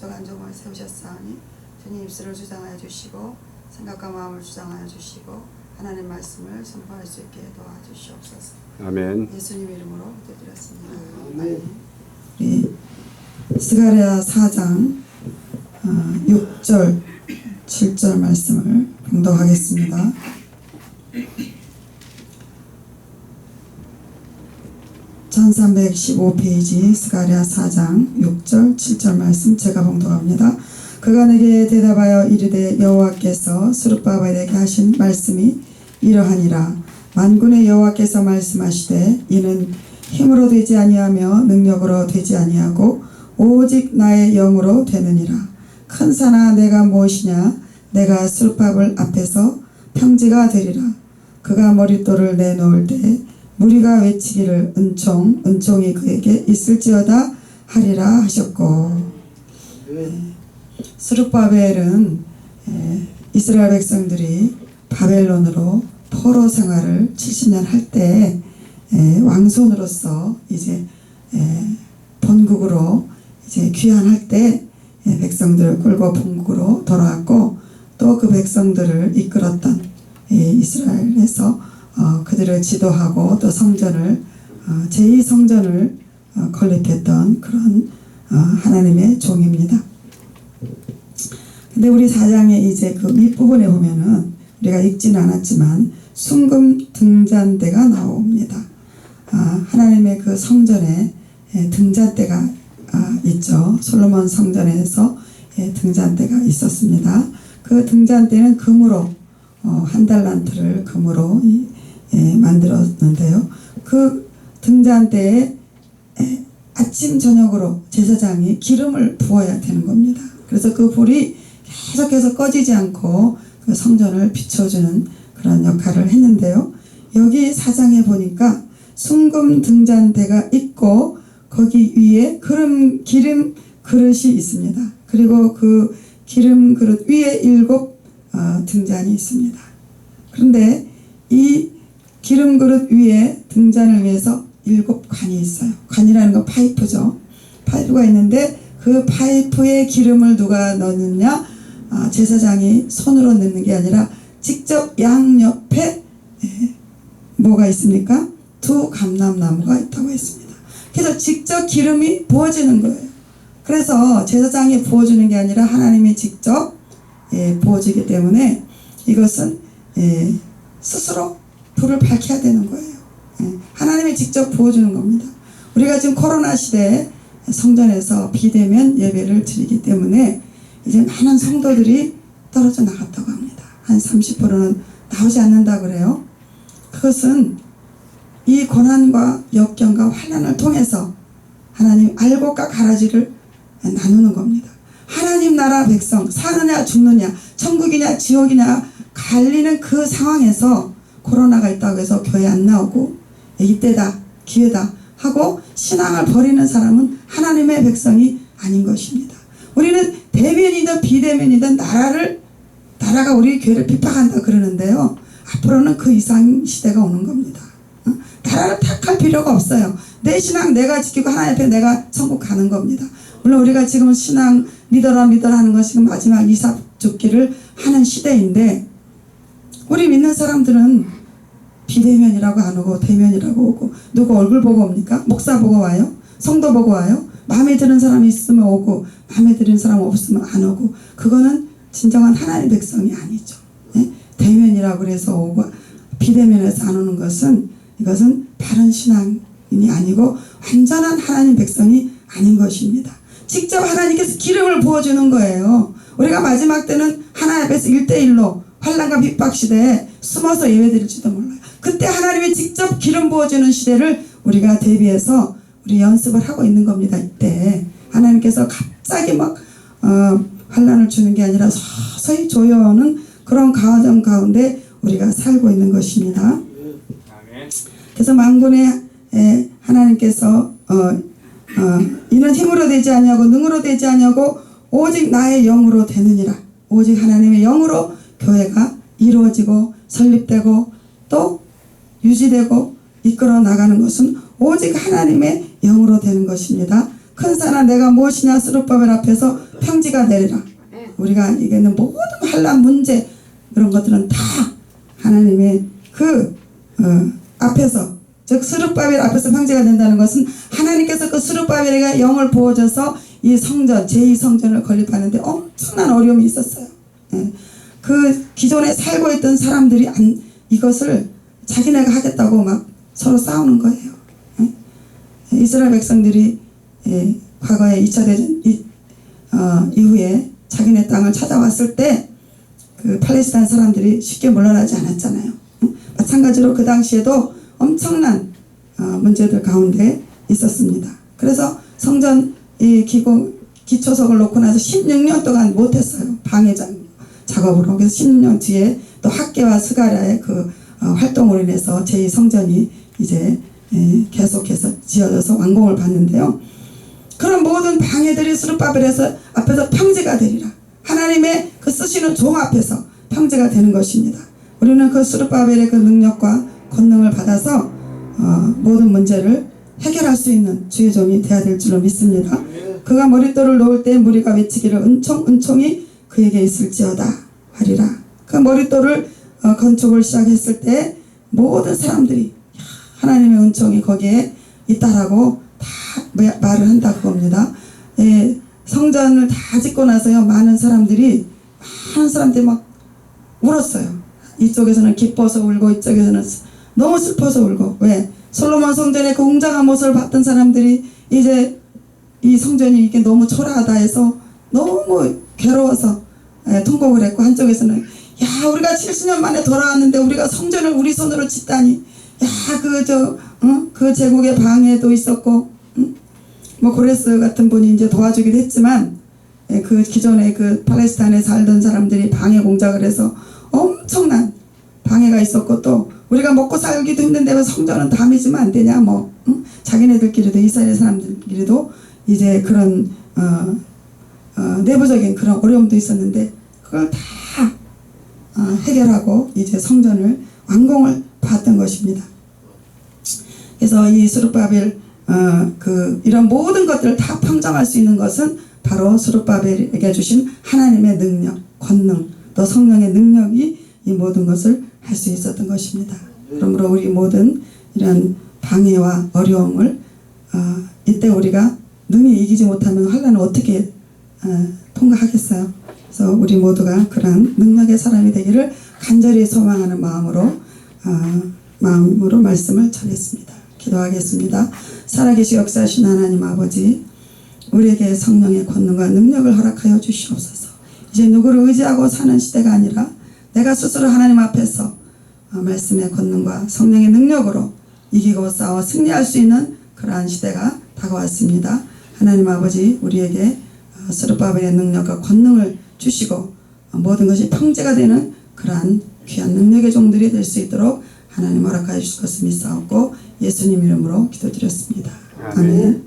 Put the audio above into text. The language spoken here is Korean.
영적 안정을 세우셨사오니 주님 입술을 주장하여 주시고 생각과 마음을 주장하여 주시고 하나님 말씀을 선포할 수 있게 도와주시옵소서. 아멘. 예수님 이름으로 기도드렸습니다. 아멘. 우리 스가랴 4장 6절 7절 말씀을 봉독하겠습니다. (1315페이지) 스가랴 4장 6절 7절 말씀 제가 봉독합니다. 그가 내게 대답하여 이르되 여호와께서 스룹바벨에게 하신 말씀이 이러하니라. 만군의 여호와께서 말씀하시되 이는 힘으로 되지 아니하며 능력으로 되지 아니하고 오직 나의 영으로 되느니라. 큰 산아 내가 무엇이냐. 내가 스룹바벨 앞에서 평지가 되리라. 그가 머릿돌을 내놓을 때 무리가 외치기를 은총이 그에게 있을지어다 하리라 하셨고. 스룹바벨은 이스라엘 백성들이 바벨론으로 포로 생활을 70년 할 때 왕손으로서 이제 본국으로 이제 귀환할 때 백성들을 끌고 본국으로 돌아왔고, 또 그 백성들을 이끌었던 이스라엘에서 그들을 지도하고 또 성전을 제2성전을 건립했던 그런 하나님의 종입니다. 근데 우리 4장에 이제 그 밑부분에 보면은 우리가 읽지는 않았지만 순금 등잔대가 나옵니다. 하나님의 그 성전에 등잔대가 있죠. 솔로몬 성전에서 등잔대가 있었습니다. 그 등잔대는 금으로 한 달란트를 금으로 만들었는데요. 그 등잔대에 아침 저녁으로 제사장이 기름을 부어야 되는 겁니다. 그래서 그 불이 계속해서 꺼지지 않고 그 성전을 비춰주는 그런 역할을 했는데요. 여기 4장에 보니까 순금 등잔대가 있고 거기 위에 기름 그릇이 있습니다. 그리고 그 기름 그릇 위에 7 등잔이 있습니다. 그런데 이 기름 그릇 위에 등잔을 위해서 7관이 있어요. 관이라는 건 파이프죠. 파이프가 있는데 그 파이프에 기름을 누가 넣느냐? 제사장이 손으로 넣는 게 아니라 직접 양옆에 뭐가 있습니까? 2 감람나무가 있다고 했습니다. 그래서 직접 기름이 부어지는 거예요. 그래서 제사장이 부어주는 게 아니라 하나님이 직접 부어주기 때문에 이것은 스스로 불을 밝혀야 되는 거예요. 하나님이 직접 부어주는 겁니다. 우리가 지금 코로나 시대에 성전에서 비대면 예배를 드리기 때문에 이제 많은 성도들이 떨어져 나갔다고 합니다. 한 30%는 나오지 않는다 그래요. 그것은 이 고난과 역경과 환난을 통해서 하나님 알곡과 가라지를 나누는 겁니다. 하나님 나라 백성 사느냐 죽느냐 천국이냐 지옥이냐 갈리는 그 상황에서 코로나가 있다고 해서 교회 안 나오고 이때다 기회다 하고 신앙을 버리는 사람은 하나님의 백성이 아닌 것입니다. 우리는 대면이든 비대면이든 나라가 우리 교회를 핍박한다 그러는데요. 앞으로는 그 이상 시대가 오는 겁니다. 나라를 탓할 필요가 없어요. 내 신앙 내가 지키고 하나님 앞에 내가 천국 가는 겁니다. 물론 우리가 지금 신앙 믿어라 하는 것이 마지막 이삭죽기를 하는 시대인데, 우리 믿는 사람들은 비대면이라고 안 오고 대면이라고 오고, 누구 얼굴 보고 옵니까? 목사 보고 와요? 성도 보고 와요? 마음에 드는 사람이 있으면 오고 마음에 드는 사람 없으면 안 오고, 그거는 진정한 하나님의 백성이 아니죠. 대면이라고 그래서 오고 비대면에서 안 오는 것은 이것은 바른 신앙인이 아니고 완전한 하나님 백성이 아닌 것입니다. 직접 하나님께서 기름을 부어주는 거예요. 우리가 마지막 때는 하나님 앞에서 1대1로 환난과 핍박 시대에 숨어서 예배드릴지도 몰라요. 그때 하나님이 직접 기름 부어주는 시대를 우리가 대비해서 우리 연습을 하고 있는 겁니다. 이때 하나님께서 갑자기 막 환난을 주는 게 아니라 서서히 조여오는 그런 과정 가운데 우리가 살고 있는 것입니다. 그래서 만군의 하나님께서 이는 힘으로 되지 아니하고 능으로 되지 아니하고 오직 나의 영으로 되느니라. 오직 하나님의 영으로 교회가 이루어지고 설립되고 또 유지되고 이끌어 나가는 것은 오직 하나님의 영으로 되는 것입니다. 큰 산아 내가 무엇이냐 스룹바벨 앞에서 평지가 내리라. 우리가 이게는 모든 환난 문제 이런 것들은 다 하나님의 그 앞에서 즉 스룹바벨 앞에서 평지가 된다는 것은 하나님께서 그 스룹바벨에게 영을 부어줘서 이 성전 제2성전을 건립하는데 엄청난 어려움이 있었어요. 예. 그 기존에 살고 있던 사람들이 이것을 자기네가 하겠다고 막 서로 싸우는 거예요. 예. 이스라엘 백성들이 과거에 2차 대전 이후에 자기네 땅을 찾아왔을 때 그 팔레스타인 사람들이 쉽게 물러나지 않았잖아요. 마찬가지로 그 당시에도 엄청난 문제들 가운데 있었습니다. 그래서 성전 기초석을 놓고 나서 16년 동안 못했어요. 방해 작업으로. 그래서 16년 뒤에 또 학계와 스가랴의 그 활동으로 인해서 제2성전이 이제 계속해서 지어져서 완공을 받는데요. 그런 모든 방해들이 스룹바벨에서 앞에서 평지가 되리라. 하나님의 그 쓰시는 종 앞에서 평지가 되는 것입니다. 우리는 그 스룹바벨의 그 능력과 권능을 받아서 모든 문제를 해결할 수 있는 주의 종이 되어야 될 줄로 믿습니다. 그가 머릿돌을 놓을 때 무리가 외치기를 은총이 그에게 있을지어다 하리라. 그 머릿돌을 건축을 시작했을 때 모든 사람들이 하나님의 은총이 거기에 있다라고 다 말을 한다 그겁니다. 성전을 다 짓고 나서요 많은 사람들이 막 울었어요. 이쪽에서는 기뻐서 울고 이쪽에서는 너무 슬퍼서 울고. 왜? 솔로몬 성전의 그 웅장한 모습을 봤던 사람들이 이제 이 성전이 이게 너무 초라하다 해서 너무 괴로워서 통곡을 했고, 한쪽에서는 야 우리가 70년 만에 돌아왔는데 우리가 성전을 우리 손으로 짓다니, 야 그 제국의 방해도 있었고, 뭐 고레스 같은 분이 이제 도와주기도 했지만 그 기존에 그 팔레스타인에 살던 사람들이 방해 공작을 해서 엄청난 방해가 있었고, 또 우리가 먹고 살기도 힘든데 왜 성전은 담이지면 안 되냐, 뭐 자기네들끼리도 이스라엘 사람들끼리도 이제 그런 내부적인 그런 어려움도 있었는데 그걸 다 해결하고 이제 성전을 완공을 받았던 것입니다. 그래서 이 스룹바벨 이런 모든 것들을 다 평정할 수 있는 것은 바로 스룹바벨에게 주신 하나님의 능력, 권능, 또 성령의 능력이 이 모든 것을 할 수 있었던 것입니다. 그러므로 우리 모든 이런 방해와 어려움을 이때 우리가 능히 이기지 못하면 환난을 어떻게 통과하겠어요. 그래서 우리 모두가 그런 능력의 사람이 되기를 간절히 소망하는 마음으로 말씀을 전했습니다. 기도하겠습니다. 살아계시 역사하신 하나님 아버지, 우리에게 성령의 권능과 능력을 허락하여 주시옵소서. 이제 누구를 의지하고 사는 시대가 아니라 내가 스스로 하나님 앞에서 말씀의 권능과 성령의 능력으로 이기고 싸워 승리할 수 있는 그러한 시대가 다가왔습니다. 하나님 아버지, 우리에게 스룹바벨의 능력과 권능을 주시고 모든 것이 평지가 되는 그러한 귀한 능력의 종들이 될 수 있도록 하나님 허락하여 주실 것을 믿사옵고 예수님 이름으로 기도드렸습니다. 아멘.